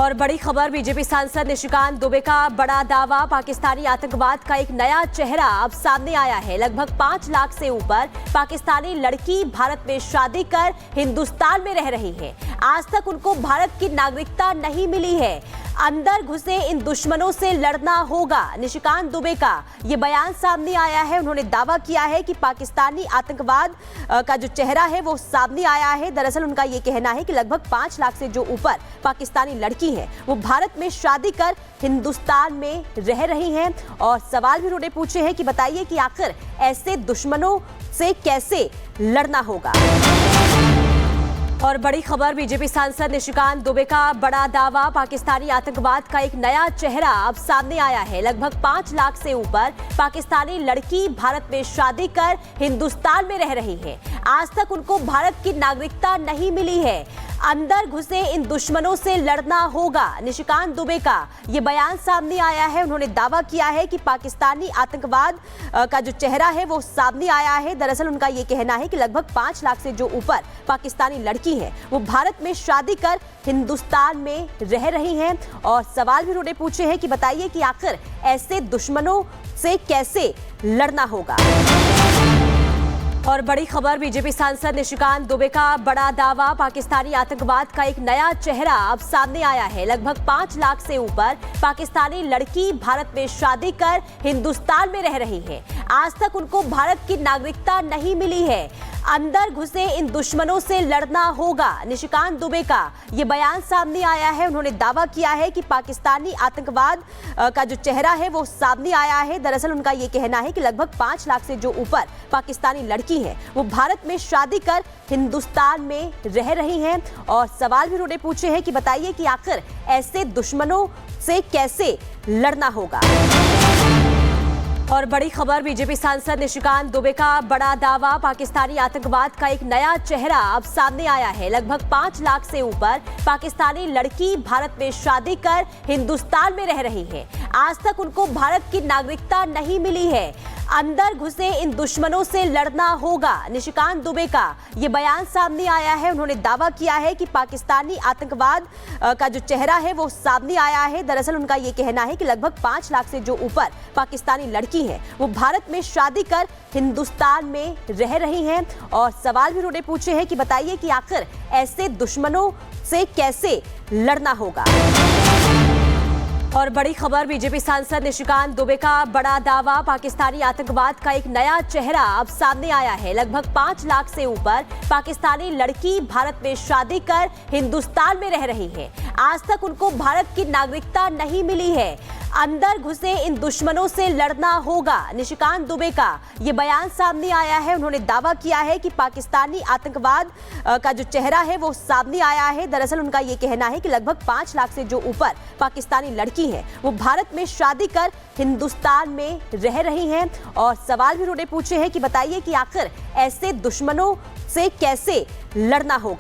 और बड़ी खबर, बीजेपी सांसद निशिकांत दुबे का बड़ा दावा। पाकिस्तानी आतंकवाद का एक नया चेहरा अब सामने आया है। लगभग 5 लाख से ऊपर पाकिस्तानी लड़की भारत में शादी कर हिंदुस्तान में रह रही है। आज तक उनको भारत की नागरिकता नहीं मिली है। अंदर घुसे इन दुश्मनों से लड़ना होगा, निशिकांत दुबे का ये बयान सामने आया है। उन्होंने दावा किया है कि पाकिस्तानी आतंकवाद का जो चेहरा है वो सामने आया है। दरअसल उनका ये कहना है कि लगभग 5 लाख से जो ऊपर पाकिस्तानी लड़की हैं वो भारत में शादी कर हिंदुस्तान में रह रही हैं। और सवाल भी उन्होंने पूछे हैं कि बताइए कि आखिर ऐसे दुश्मनों से कैसे लड़ना होगा। और बड़ी खबर, बीजेपी सांसद निशिकांत दुबे का बड़ा दावा। पाकिस्तानी आतंकवाद का एक नया चेहरा अब सामने आया है। लगभग 5 लाख से ऊपर पाकिस्तानी लड़की भारत में शादी कर हिंदुस्तान में रह रही है। आज तक उनको भारत की नागरिकता नहीं मिली है। अंदर घुसे इन दुश्मनों से लड़ना होगा, निशिकांत दुबे का ये बयान सामने आया है। उन्होंने दावा किया है कि पाकिस्तानी आतंकवाद का जो चेहरा है वो सामने आया है। दरअसल उनका ये कहना है कि लगभग 5 लाख से जो ऊपर पाकिस्तानी लड़की हैं वो भारत में शादी कर हिंदुस्तान में रह रही हैं। और सवाल भी उन्होंने पूछे हैं कि बताइए कि आखिर ऐसे दुश्मनों से कैसे लड़ना होगा। और बड़ी खबर, बीजेपी सांसद निशिकांत दुबे का बड़ा दावा। पाकिस्तानी आतंकवाद का एक नया चेहरा अब सामने आया है। लगभग 5 लाख से ऊपर पाकिस्तानी लड़की भारत में शादी कर हिंदुस्तान में रह रही है। आज तक उनको भारत की नागरिकता नहीं मिली है। अंदर घुसे इन दुश्मनों से लड़ना होगा, निशिकांत दुबे का ये बयान सामने आया है। उन्होंने दावा किया है कि पाकिस्तानी आतंकवाद का जो चेहरा है वो सामने आया है। दरअसल उनका ये कहना है कि लगभग 5 लाख से जो ऊपर पाकिस्तानी लड़की हैं वो भारत में शादी कर हिंदुस्तान में रह रही हैं। और सवाल भी उन्होंने पूछे हैं कि बताइए कि आखिर ऐसे दुश्मनों से कैसे लड़ना होगा। और बड़ी खबर, बीजेपी सांसद निशिकांत दुबे का बड़ा दावा। पाकिस्तानी आतंकवाद का एक नया चेहरा अब सामने आया है। लगभग 5 लाख से ऊपर पाकिस्तानी लड़की भारत में शादी कर हिंदुस्तान में रह रही है। आज तक उनको भारत की नागरिकता नहीं मिली है। अंदर घुसे इन दुश्मनों से लड़ना होगा, निशिकांत दुबे का ये बयान सामने आया है। उन्होंने दावा किया है कि पाकिस्तानी आतंकवाद का जो चेहरा है वो सामने आया है। दरअसल उनका ये कहना है कि लगभग 5 लाख से जो ऊपर पाकिस्तानी लड़की हैं वो भारत में शादी कर हिंदुस्तान में रह रही हैं। और सवाल भी उन्होंने पूछे हैं कि बताइए कि आखिर ऐसे दुश्मनों से कैसे लड़ना होगा। और बड़ी खबर, बीजेपी सांसद निशिकांत दुबे का बड़ा दावा। पाकिस्तानी आतंकवाद का एक नया चेहरा अब सामने आया है। लगभग 5 लाख से ऊपर पाकिस्तानी लड़की भारत में शादी कर हिंदुस्तान में रह रही है। आज तक उनको भारत की नागरिकता नहीं मिली है। अंदर घुसे इन दुश्मनों से लड़ना होगा, निशिकांत दुबे का ये बयान सामने आया है। उन्होंने दावा किया है कि पाकिस्तानी आतंकवाद का जो चेहरा है वो सामने आया है। दरअसल उनका ये कहना है कि लगभग 5 लाख से जो ऊपर पाकिस्तानी लड़की हैं वो भारत में शादी कर हिंदुस्तान में रह रही हैं। और सवाल भी उन्होंने पूछे हैं कि बताइए कि आखिर ऐसे दुश्मनों से कैसे लड़ना होगा।